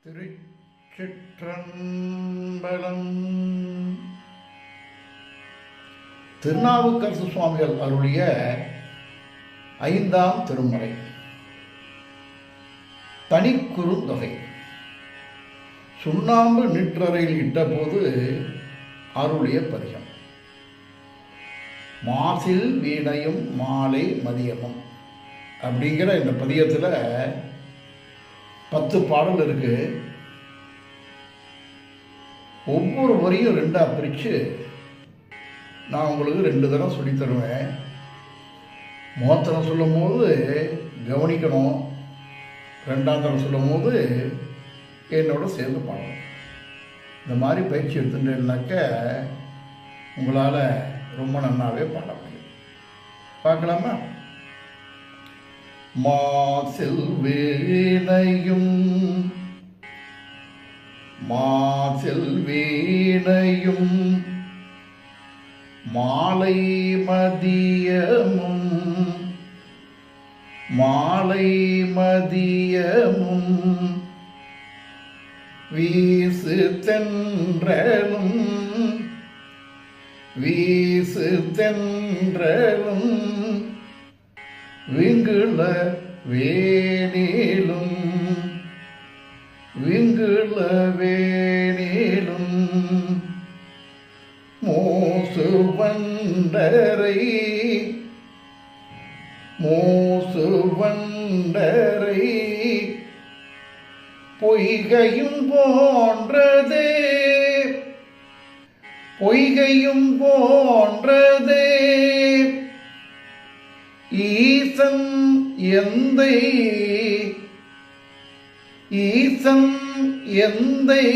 திருச்சிற்றம்பலம். திருநாவுக்கரசு சுவாமிகள் அருளிய 5ஆம் திருமுறை தனிக்குறுந்தொகை. சுண்ணாம்பு நிற்றறையில் இட்டபோது அருளிய பதிகம். மாசில் வீணையும் மாலை மதியமும் அப்படிங்கிற இந்த பதியத்தில் 10 பாடல் இருக்கு. ஒவ்வொரு வரியும் 2ஆக பிரித்து நான் உங்களுக்கு 2 தடவை சொல்லித் தருவேன். முதல் சொல்லும் போது கவனிக்கணும், 2ஆம் தடவை சொல்லும் போது என்னோட சேர்ந்து பாடணும். இந்த மாதிரி பயிற்சி எடுத்துட்டேன்னாக்க உங்களால் ரொம்ப நன்னாவே பாட முடியும். பார்க்கலாமா? மாசில் வீணையும் மாலை மதியமும் வீசு தென்றலும் விங்குள வேணிலும் மூசு வண்டரை பொய்கையும் போன்றதே ஈசன் எந்தை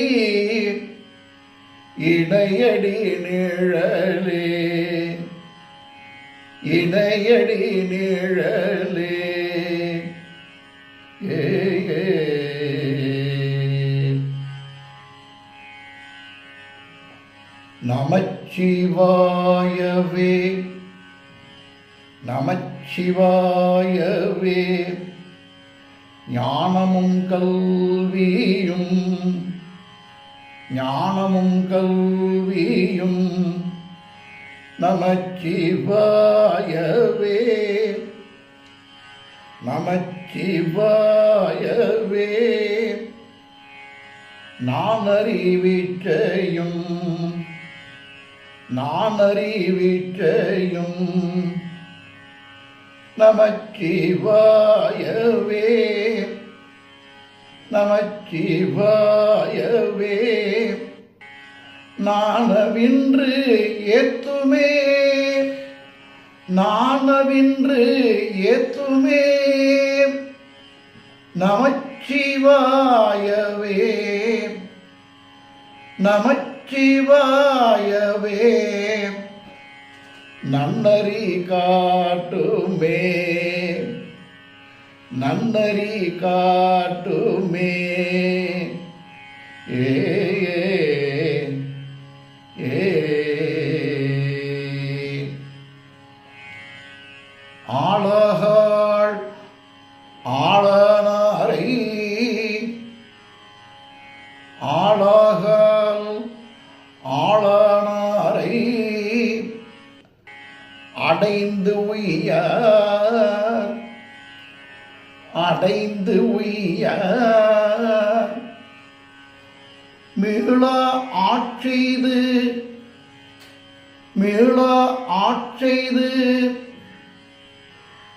இணையடி நிழலே நமச்சிவாயவே ஞானமும் கல்வியும் நமச்சிவாயவே நான் அறிவிற்றையும் நமச்சிவாயவே நானவின்று ஏத்துமே நமச்சிவாயவே நன்னறி காட்டுமே ஆளானாரை அடைந்து உய்யார் மீளா ஆட்செய்து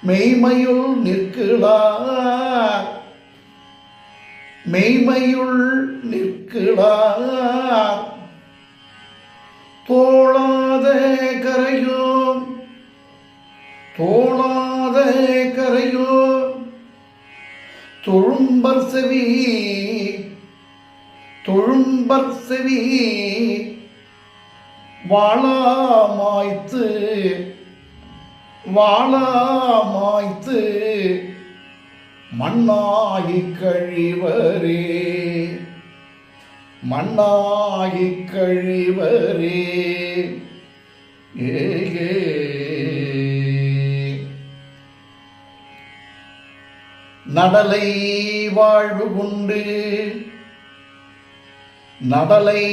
மெய்மையுள் நிற்கிறார் தோளாத கரையோ தொழும்பர் செவி வாளாமாய்த்து மண்ணாகிக் கழிவரே நடலை வாழ்வு கொண்டு நடலை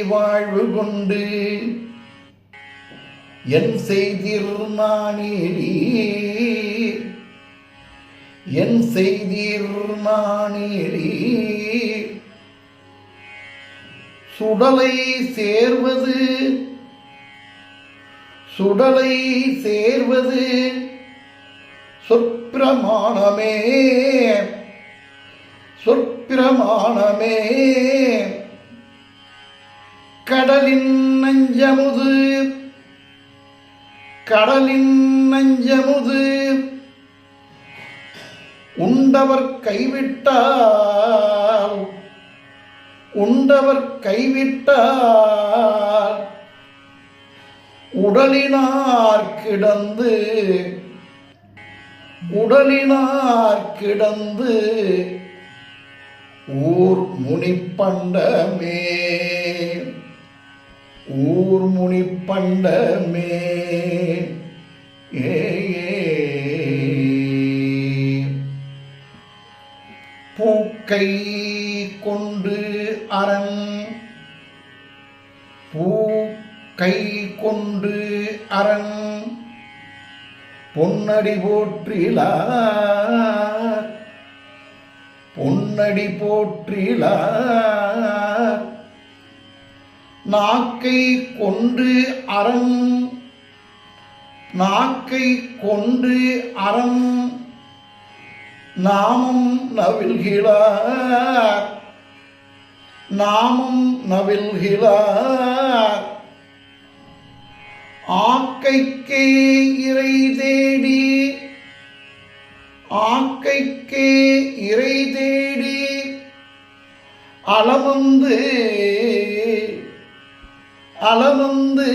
வாழ்வு கொண்டு என் செய்திர் நானேரி என் செய்திர் நானேரி சுடலை சேர்வது சுடலை சேர்வது சொற்பிரமாணமே சொற்பிரமாணமே கடலின் நஞ்சமுது கடலின் நஞ்சமுது உண்டவர் கைவிட்டால் உண்டவர் கைவிட்டால் உடலினார் கிடந்து உடலினார் கிடந்து ஊர் முனிப்பண்டமே ஊர் முனிப்பண்டமே பூக்கை கொண்டு அரண் பூக்கை கொண்டு அரண் பொன்னடி போற்றிலார் பொன்னடி போற்றிலார் நாக்கை கொண்டு அரண் நாக்கை கொண்டு அரண் நாமம் நவில்கிறார் நாமம் நவில்கிறார் ஆக்கைக்கே இறை தேடி ஆக்கைக்கே இறை தேடி அளவந்து அளவந்து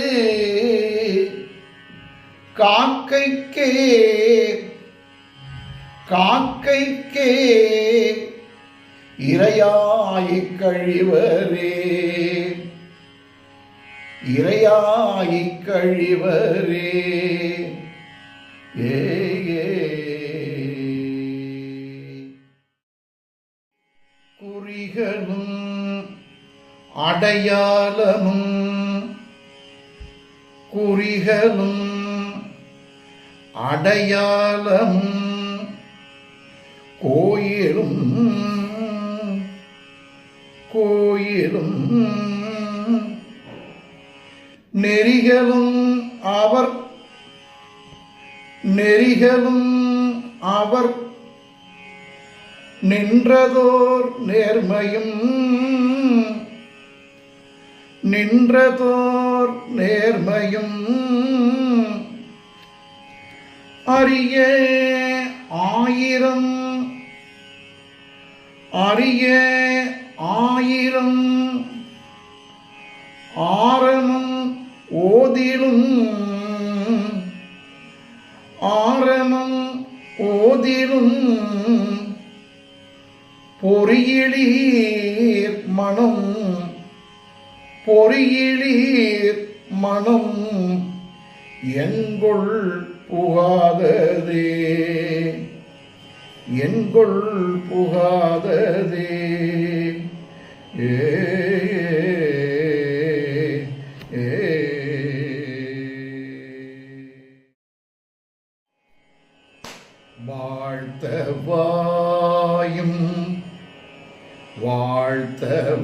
காக்கைக்கே காக்கைக்கே இறையாயிக் கழிவரே இறையாயிக் கழிவரே ஏ குறிகளும் அடையாளமும் குறிகளும் அடையாளமும் கோயிலும் கோயிலும் நெறிகளும் அவர் நெறிகளும் அவர் நின்றதோர் நேர்மையும் நின்றதோர் நேர்மையும் அரிய ஆயிரம் அரிய ஆயிரம் ஆரமும் ஓதிலும் ஆரமும் ஓதிலும் பொறியிலீர் மனம் பொறியிலீர் மனம் என்கொள் புகாததே என்கொள் புகாததே ஏ வாழ்த்தவாயும்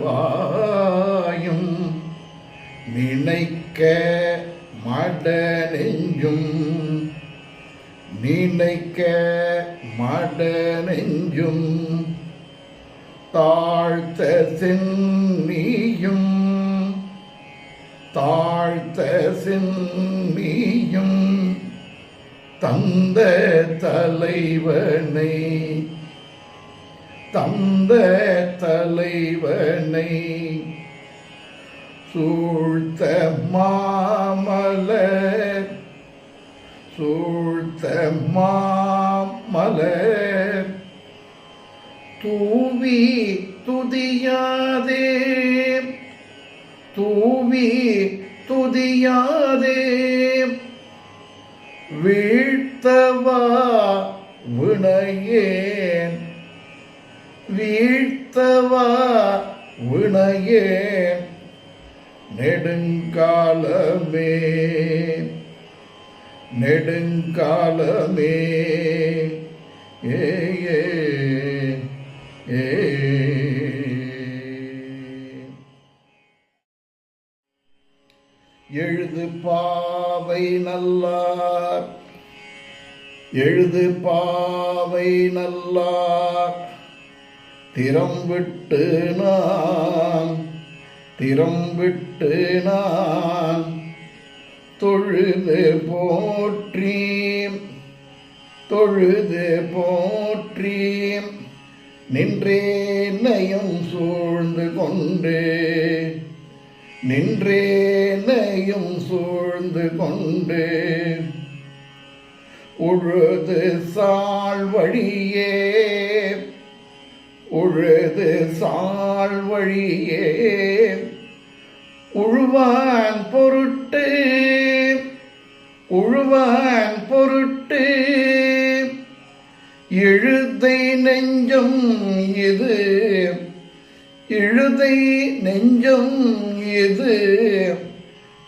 வாழ்த்தவாயும் நினைக்க மட நெஞ்சும் நினைக்க மட நெஞ்சும் தாழ்த்த சென்னியும் தாழ்த்த சென்னியும் தந்த தலைவனை தந்த தலைவனை சூழ்த்த மாமலர் சூழ்த்த மாமலர் தூவி துதியாதே தூவி துதியாதே வீழ்த்தவா வினையேன் வீழ்த்தவா வினையே நெடுங்காலமே நெடுங்காலமே ஏ ஏ ஏ எழுது பாவை நல்லார் எழுது பாவை நல்லார் திறம் விட்டு நான் தொழுது போற்றி நின்றேனையும் சூழ்ந்து கொண்டு உழுது சால் வழியே உழுவான் பொருட்டு எழுதை நெஞ்சம் இது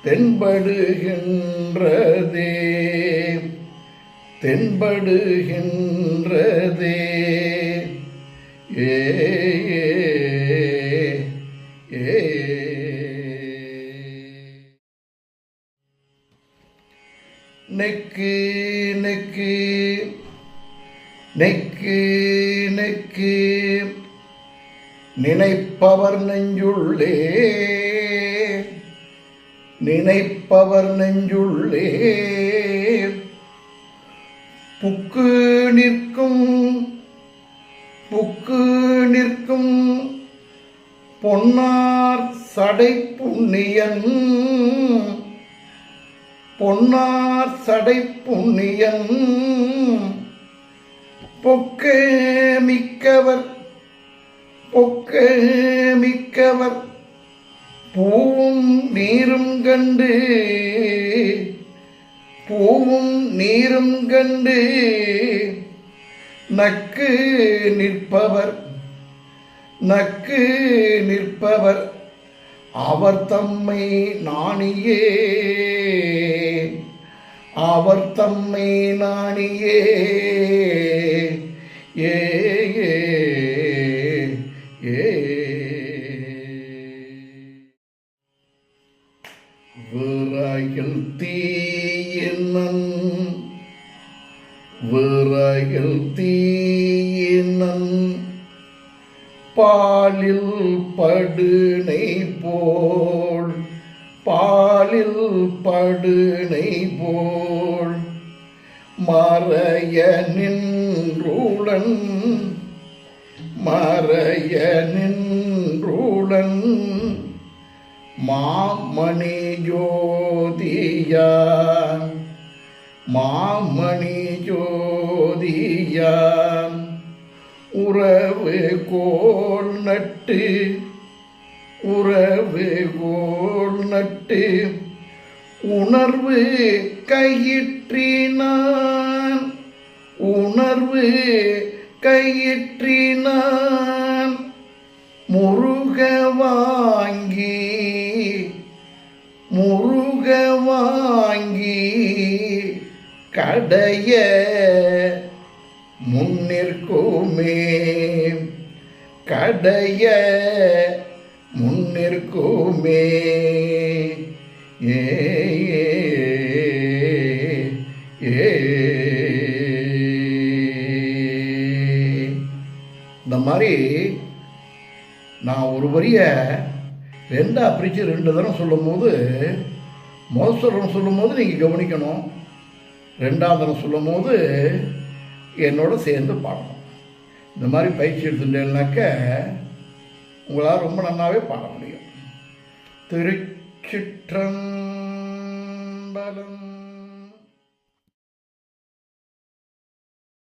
தென்படுகின்றதே ஏ நெக்கு நினைப்பவர் நெஞ்சுள்ளே புக்கு நிற்கும் பொன்னார் சடை புண்ணியன் பொக்கு மிக்கவர் பூவும் நீரும் கண்டு நக்கு நிற்பவர் அவர் தம்மை நாணியே ஏ விறகில் தீயினன் பாலில் படுனை போல் மறைய நின்றுளன் மாமணி ஜோதியான் உறவு கோல் நட்டு உணர்வு கயிற்றினான் முருக வாங்கி கடைய முன்னிற்குமே ஏ இந்த மாதிரி நான் ஒரு வரியை ரெண்டா பிரித்து 2 தரம் சொல்லும்போது முதல் சொல்லும்போது நீங்கள் கவனிக்கணும், 2ஆம் தரம் சொல்லும்போது என்னோட சேர்ந்து பாடணும். இந்த மாதிரி பயிற்சி எடுத்துட்டேன்னாக்க உங்களால் ரொம்ப நல்லாவே பாட முடியும். திருச்சிற்றம்பலம்.